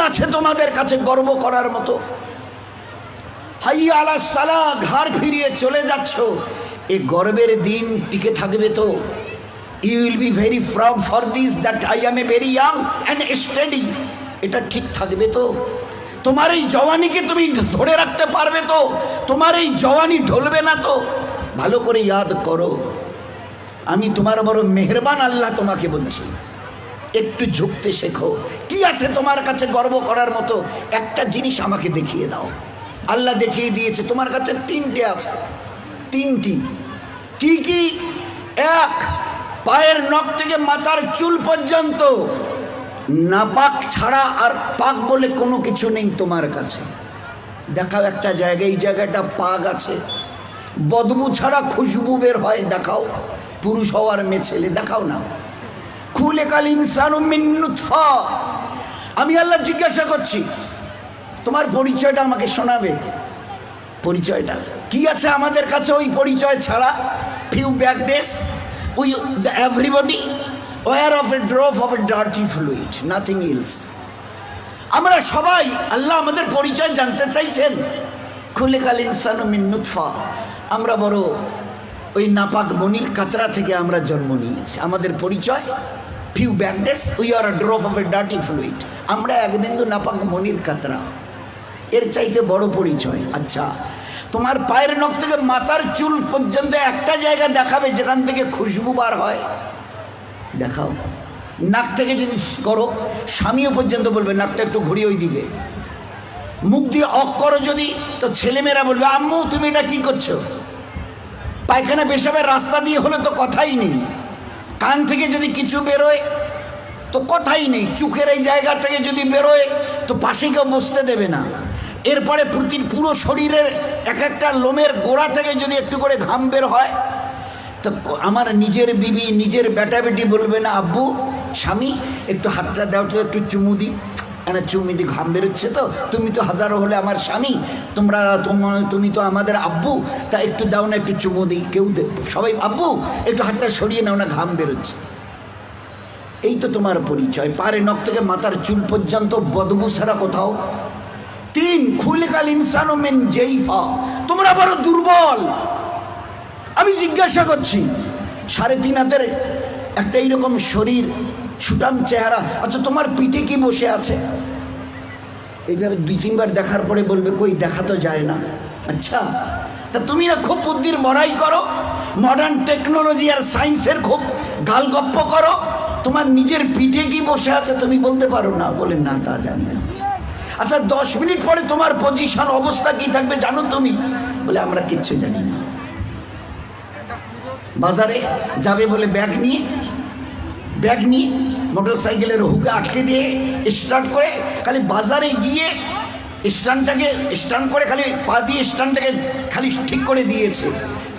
আছে তোমাদের কাছে গর্ব করার মতো? হাইয়া আলা সালাহ, ঘাড় ফিরিয়ে চলে যাচ্ছ, এই গর্বের দিন টিকে থাকবে তো? You will be very proud for this that I am a very young and steady. এটা ঠিক থাকবে তো? তোমার এই জওয়ানিকে তুমি ধরে রাখতে পারবে তো? তোমার এই জওয়ানি ঢলবে না তো? ভালো করে ইয়াদ করো, আমি তোমার বড় মেহেরবান আল্লাহ তোমাকে বলছি, একটু ঝুঁকতে শেখো। কি আছে তোমার কাছে গর্ব করার মতো? একটা জিনিস আমাকে দেখিয়ে দাও। আল্লাহ দেখিয়ে দিয়েছে তোমার কাছে তিনটে আছে, তিনটি। কি কি? এক, পায়ের নখ থেকে মাথার চুল পর্যন্ত নাপাক ছাড়া আর পাক বলে কোনো কিছু নেই তোমার কাছে। দেখাও একটা জায়গায়, এই জায়গাটা পাক আছে, বদবু ছাড়া খুশবু বের হয়, দেখাও। পুরুষ হওয়ার মেয়ে ছেলে, দেখাও না। খুলিকাল ইনসানু মিন নুতফা। আমি আল্লাহ জিজ্ঞাসা করছি, তোমার পরিচয়টা আমাকে শোনাবে। পরিচয়টা কি আছে আমাদের কাছে? ওই পরিচয় ছাড়া few back days we everybody were of a drop of a dirty fluid, nothing else. আমরা সবাই, আল্লাহ আমাদের পরিচয় জানতে চাইছেন। খুলিকাল ইনসানু মিন নুতফা, আমরা বড় ওই নাপাক মনির কাতরা থেকে আমরা জন্ম নিয়েছি। আমাদের পরিচয় few back days we are a drop of a dirty fluid, আমরা এক বিন্দু নাপাক মনির কাতরা। এর চাইতে বড় পরিচয়? আচ্ছা, তোমার পায়ের নখ থেকে মাথার চুল পর্যন্ত একটা জায়গা দেখাবে যেখান থেকে খুশবু বার হয়, দেখাও। নাক থেকে যদি করো, স্বামীও পর্যন্ত বলবে নাকটা একটু ঘুরিয়ে ওই দিকে। মুখ দিয়ে অক করো যদি, তো ছেলেমেয়েরা বলবে আম্মু তুমি এটা কি করছো? পায়খানা পেশাবের রাস্তা দিয়ে হলে তো কথাই নেই। কান থেকে যদি কিছু বেরোয় তো কথাই নেই। চোখের এই জায়গা থেকে যদি বেরোয় তো পাশে কেউ বসতে দেবে না। এরপরে পুরো শরীরের এক একটা লোমের গোড়া থেকে যদি একটু করে ঘাম বের হয়, তো আমার নিজের বিবি, নিজের বেটা বেটি বলবে না আব্বু, স্বামী একটু হাতটা দাও তো, একটু চুমু দিই। চুমু দি, ঘাম বেরোচ্ছে তো, তুমি তো হাজারো হলে আমার স্বামী, তুমি তো আমাদের আব্বু, তা একটু দাও না, একটু চুমু দিই। কেউ সবাই আব্বু একটু হাতটা সরিয়ে নাও না, ঘাম বেরোচ্ছে। এই তো তোমার পরিচয়, পায়ের নখ থেকে মাথার চুল পর্যন্ত বদবু ছাড়া কোথাও। তিন, খুলিকাল ইনসানু মিন জাইফা, তোমরা বড় দুর্বল। আমি জিজ্ঞাসা করছি, 3.5 হাতের একটা এইরকম শরীর, সুটাম চেহারা, আচ্ছা তোমার পিঠে কি বসে আছে? এইভাবে 2-3 বার দেখার পরে বলবে কই, দেখা তো যায় না। আচ্ছা, তা তুমি না খুব বুদ্ধির বড়াই করো, মডার্ন টেকনোলজি আর সায়েন্সের খুব গালগপ্প করো, তোমার নিজের পিঠে কি বসে আছে তুমি বলতে পারো না? বলে না, তা জানি না। আচ্ছা 10 মিনিট পরে তোমার পজিশন, অবস্থা কি থাকবে জানো তুমি? বলে আমরা কিচ্ছু জানি না। বাজারে যাবে বলে ব্যাগ নিয়ে মোটর সাইকেলের হুকে আটকে দিয়ে স্টার্ট করে খালি বাজারে গিয়ে স্ট্যান্ড করে খালি পা দিয়ে স্ট্যান্ডটাকে খালি ঠিক করে দিয়েছে।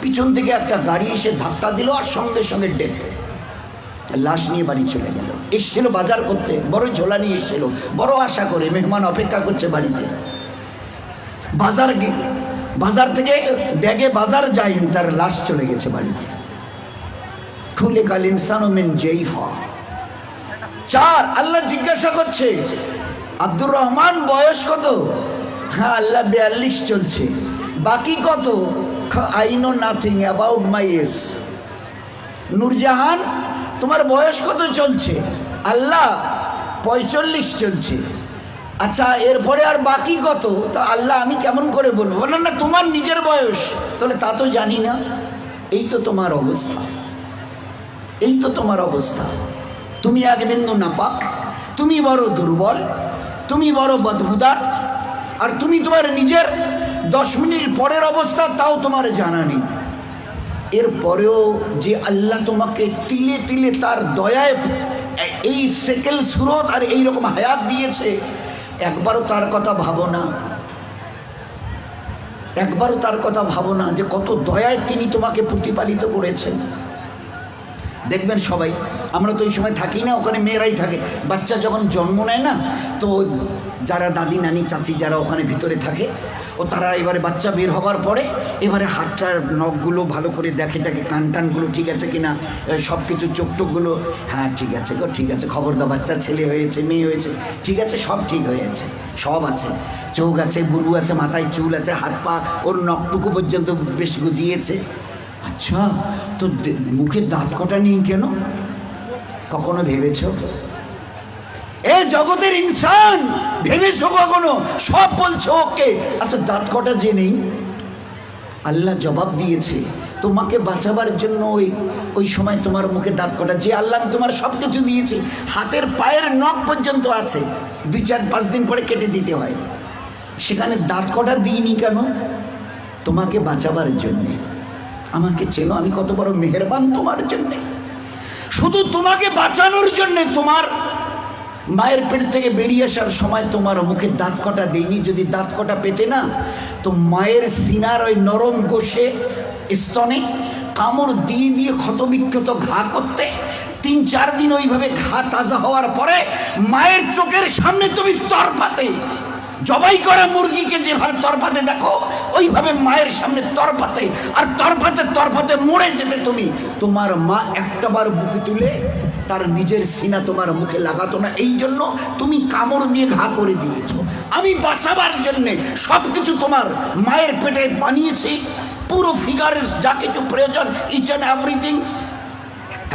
পিছন থেকে একটা গাড়ি এসে ধাক্কা দিল আর সঙ্গে সঙ্গে ডেথ। লাশ নিয়ে বাড়ি চলে গেল। এসছিল বাজার করতে, বড় ঝোলা নিয়ে এসছিল, বড় আশা করে মেহমান অপেক্ষা করছে বাড়িতে। বাজার থেকে ব্যাগে বাজার যায়নি, তার লাশ চলে গেছে বাড়িতে। খুলিকাল ইনসানু মিন জাইফা। 4, আল্লাহ জিজ্ঞাসা করছে আব্দুর রহমান বয়স কত? হ্যাঁ আল্লাহ 42 চলছে। বাকি কত? I know nothing about my age. Nurjahan তোমার বয়স কত চলছে? আল্লাহ 45 চলছে। আচ্ছা এরপরে আর বাকি কত? তা আল্লাহ আমি কেমন করে বলবো? বলেন না তোমার নিজের বয়স, তাহলে তা তো জানি না। এই তো তোমার অবস্থা, এই তো তোমার অবস্থা। তুমি এক বিন্দু নাপাক, তুমি বড় দুর্বল, তুমি বড় বদবুদার, আর তুমি তোমার নিজের 10 মিনিট পরের অবস্থা তাও তোমার জানা নেই। এরপরেও যে আল্লাহ তোমাকে তিলে তিলে তার দয়ায় এই সেকেল সুরত আর এইরকম হায়াত দিয়েছে, একবারও তার কথা ভাবো না। একবারও তার কথা ভাবো না যে কত দয়ায় তিনি তোমাকে প্রতিপালিত করেছেন। দেখবেন সবাই, আমরা তো ওই সময় থাকি না, ওখানে মেয়েরাই থাকে। বাচ্চা যখন জন্ম নেয় না, তো যারা দাদি নানি চাচি যারা ওখানে ভিতরে থাকে, ও তারা এবারে বাচ্চা বের হবার পরে এবারে হাতটার নখগুলো ভালো করে দেখে টাকে, কান টানগুলো ঠিক আছে কিনা, সব কিছু চোখ টোকগুলো, হ্যাঁ ঠিক আছে গো ঠিক আছে, খবরদার বাচ্চা ছেলে হয়েছে মেয়ে হয়েছে ঠিক আছে, সব ঠিক হয়েছে, সব আছে, চোখ আছে, বুরু আছে, মাথায় চুল আছে, হাত পা ওর নখটুকু পর্যন্ত বেশ গুজিয়েছে। আচ্ছা, তো মুখের দাঁত কটা নেই কেন? কখনো ভেবেছ? এ জগতের ইনসান, ভেবেছো কখনো? সব বলছো ওকে, আচ্ছা দাঁত কটা যে নেই? আল্লাহ জবাব দিয়েছে তোমাকে বাঁচাবার জন্য। ওই সময় তোমার মুখে দাঁত কটা, যে আল্লাহ তোমার সব কিছু দিয়েছে, হাতের পায়ের নখ পর্যন্ত আছে, 2-4-5 দিন পরে কেটে দিতে হয়, সেখানে দাঁত কটা দিইনি কেন? তোমাকে বাঁচাবার জন্যে। আমাকে চেনো, আমি কত বড় মেহেরবান তোমার জন্যে। শুধু তোমাকে বাঁচানোর জন্যে তোমার মায়ের পেট থেকে বেরিয়ে আসার সময় তোমার মুখে দাঁত কটা দেয়নি। যদি দাঁত কটা পেতে না, তো মায়ের সিনার ওই নরম গোশে স্তনে কামড় দিয়ে দিয়ে ক্ষতবিক্ষত ঘা করতে, 3-4 দিন ওইভাবে ঘা তাজা হওয়ার পরে মায়ের চোখের সামনে তুমি তরপাতে, জবাই করা মুরগিকে যেভাবে তরপাতে দেখো, ওইভাবে মায়ের সামনে তরপাতে, আর তরপাতে তরপাতে মরে যেতে তুমি। তোমার মা একটাবার বুকে তুলে তার নিজের সিনা তোমার মুখে লাগাতো না, এই জন্য তুমি কামড় দিয়ে ঘা করে দিয়েছো। আমি বাঁচাবার জন্যে সব কিছু তোমার মায়ের পেটে বানিয়েছি, পুরো ফিগারের যা কিছু প্রয়োজন, each and everything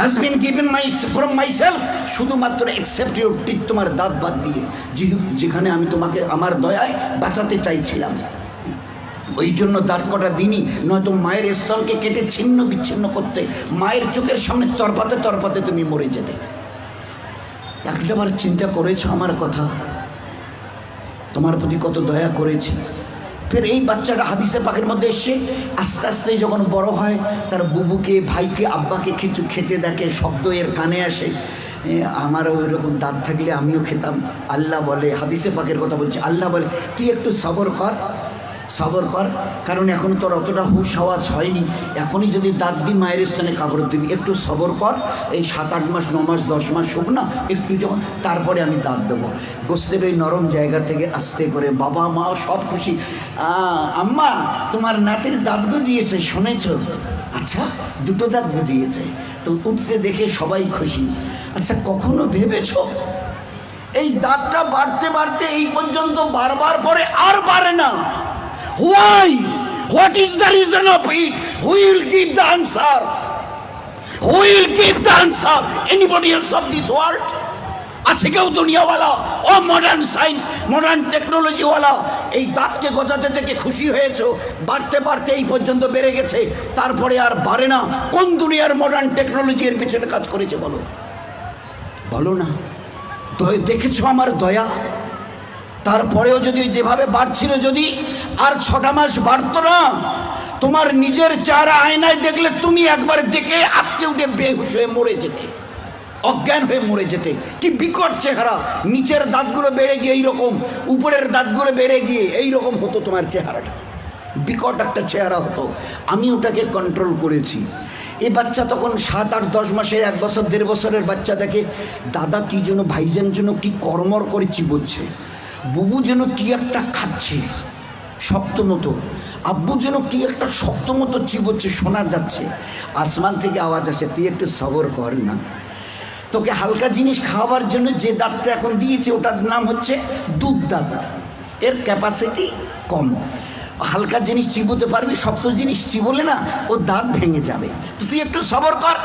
has been given from myself, শুধুমাত্র except your teeth, তোমার দাঁত বাদ দিয়ে, যেখানে আমি তোমাকে আমার দয়ায় বাঁচাতে চাইছিলাম, ওই জন্য দাঁত কটা দিনই, নয়তো মায়ের স্তনকে কেটে ছিন্ন বিচ্ছিন্ন করতে, মায়ের চোখের সামনে তরপাতে তরপাতে তুমি মরে যেতে। একটাবার চিন্তা করেছো আমার কথা? তোমার প্রতি কত দয়া করেছি। ফের এই বাচ্চাটা হাদিসে পাকের মধ্যে এসে আস্তে আস্তে যখন বড় হয়, তার বুবুকে, ভাইকে, আব্বাকে কিছু খেতে দেখে, শব্দ এর কানে আসে, আমারও ওই রকম দাঁত থাকলে আমিও খেতাম। আল্লাহ বলে, হাদিসে পাকের কথা বলছি, আল্লাহ বলে তুই একটু সবর কর, সবর কর, কারণ এখন তোর অতটা হুশ আওয়াজ হয়নি, এখনই যদি দাঁত দিয়ে মায়ের স্থানে কাপড় দিবি, একটু সবর কর, এই 7-8 মাস 9 মাস 10 মাস হোক না, একটু যখন, তারপরে আমি দাঁত দেবো। গোস্তের ওই নরম জায়গা থেকে আস্তে করে বাবা মা সব খুশি, আম্মা তোমার নাতির দাঁত গজিয়েছে শুনেছ? আচ্ছা, 2টো দাঁত গজিয়েছে, তো উঠতে দেখে সবাই খুশি। আচ্ছা, কখনো ভেবেছো এই দাঁতটা বাড়তে বাড়তে এই পর্যন্ত বারবার পরে আর বাড়ে না? Why? What is the reason of it? Who will give the answer? Who will give the answer? Anybody else of this world? আছে কেউ দুনিয়াওয়ালা, ও মডার্ন সায়েন্স মডার্ন টেকনোলজিওয়ালা, এই দাঁতকে গজাতে থেকে খুশি হয়েছো? বাড়তে বাড়তে এই পর্যন্ত বেড়ে গেছে, তারপরে আর বাড়ে না। কোন দুনিয়ার মডার্ন টেকনোলজি এর পিছনে কাজ করেছে বলো? বলো না। দেখেছো আমার দয়া? তারপরেও যদি যেভাবে বাড়ছিল, যদি আর 6টা মাস বাড়তো না, তোমার নিজের চেহারা আয়নায় দেখলে তুমি একবার দেখে আটকে উঠে বেহুশ হয়ে মরে যেতে, অজ্ঞান হয়ে মরে যেতে। কি বিকট চেহারা, নিচের দাঁতগুলো বেড়ে গিয়ে এইরকম, উপরের দাঁতগুলো বেড়ে গিয়ে এইরকম হতো তোমার চেহারাটা, বিকট একটা চেহারা হতো। আমি ওটাকে কন্ট্রোল করেছি। এই বাচ্চা তখন 7-8-10 মাসের, 1 বছর 1.5 বছরের বাচ্চা দেখে দাদা কি যেন, ভাইজান যেন কি কর্মর করে চিবোচ্ছে, বুবু যেন কি একটা খাচ্ছে শক্ত মতো, আব্বু যেন কি একটা শক্ত মতো চিবোচ্ছে, শোনা যাচ্ছে। আসমান থেকে আওয়াজ আসে, তুই একটু সবর কর না, তোকে হালকা জিনিস খাওয়াবার জন্য যে দাঁতটা এখন দিয়েছে ওটার নাম হচ্ছে দুধ দাঁত, এর ক্যাপাসিটি কম, হালকা জিনিস চিবোতে পারবি, শক্ত জিনিস চিবোলে না ও দাঁত ভেঙে যাবে, তো তুই একটু সবর কর।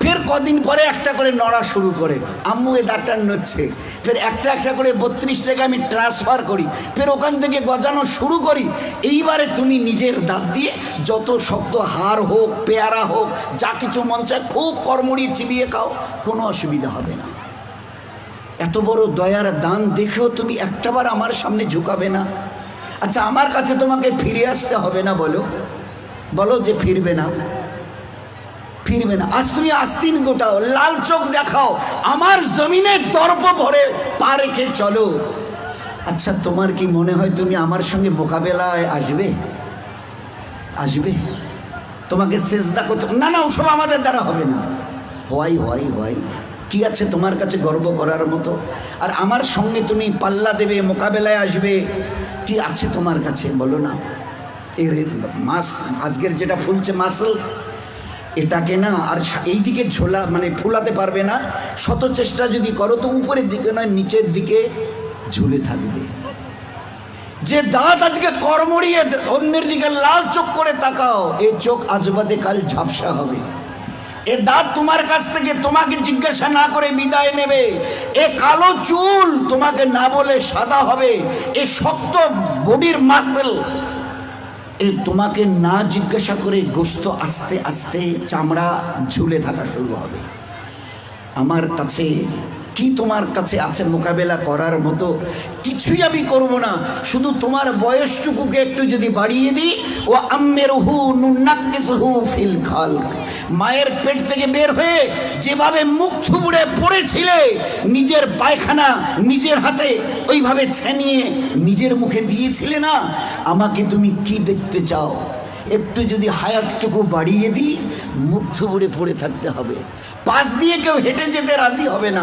ফের কদিন পরে একটা করে নড়া শুরু করে, আম্মু এ দাঁতটা নড়ছে, ফের একটা একটা করে 32 টাকা আমি ট্রান্সফার করি, ফের ওখান থেকে গজানো শুরু করি। এইবারে তুমি নিজের দাঁত দিয়ে যত শক্ত হাড় হোক, পেয়ারা হোক, যা কিছু মন চায় খুব কর্মড়িয়ে চিবিয়ে খাও, কোনো অসুবিধা হবে না। এত বড় দয়ার দান দেখেও তুমি একটাবার আমার সামনে ঝুঁকাবে না? আচ্ছা, আমার কাছে তোমাকে ফিরে আসতে হবে না? বলো বলো যে ফিরবে না, ফিরবে না। আজ তুমি আস্তিন গোটাও, লাল চোখ দেখাও, আমার জমিনে দর্প ভরে পা রেখে চলো। আচ্ছা, তোমার কি মনে হয় তুমি আমার সঙ্গে মোকাবেলায় আসবে? আসবে? তোমাকে সেজদা করতে না, না, ওসব আমাদের দ্বারা হবে না। হয় হয় হয়, কি আছে তোমার কাছে গর্ব করার মতো? আর আমার সঙ্গে তুমি পাল্লা দেবে, মোকাবেলায় আসবে, কি আছে তোমার কাছে বলো না। এর মাস আজকের যেটা ফুলছে মাসল, এটাকে না আর এই দিকে ঝোলা মানে ফুলাতে পারবে না। শত চেষ্টা যদি করো তো উপরের দিকে নয় নিচের দিকে ঝুলে থাকবে। যে দাঁত আজকে কর্মড়িয়ে অন্যের দিকে লাল চোখ করে তাকাও, এই চোখ আজ বাদে কাল ঝাপসা হবে। এ দাঁত তোমার কাছ থেকে তোমাকে জিজ্ঞাসা না করে বিদায় নেবে। এ কালো চুল তোমাকে না বলে সাদা হবে। এ শক্ত বডির মাসল এ তোমাকে না জিজ্ঞাসা করে গোশত আস্তে আস্তে চামড়া ঝুলে থাকা শুরু হবে। আমার কাছে কি তোমার কাছে আছে মোকাবেলা করার মতো? কিছুই আমি করব না, শুধু তোমার বয়সটুকুকে একটু যদি বাড়িয়ে দিই। ও আম্মেরহু নুনাক্কিসহু ফিল খালক, মায়ের পেট থেকে বের হয়ে যেভাবে মুখ থুবড়ে পড়েছিলে, নিজের পায়খানা নিজের হাতে ওইভাবে ছেনিয়ে নিজের মুখে দিয়েছিলে না। আমাকে তুমি কি দেখতে চাও? একটু যদি হায়াতটুকু বাড়িয়ে দিই, মুখ থুবড়ে পড়ে থাকতে হবে। পাশ দিয়ে কেউ হেঁটে যেতে রাজি হবে না।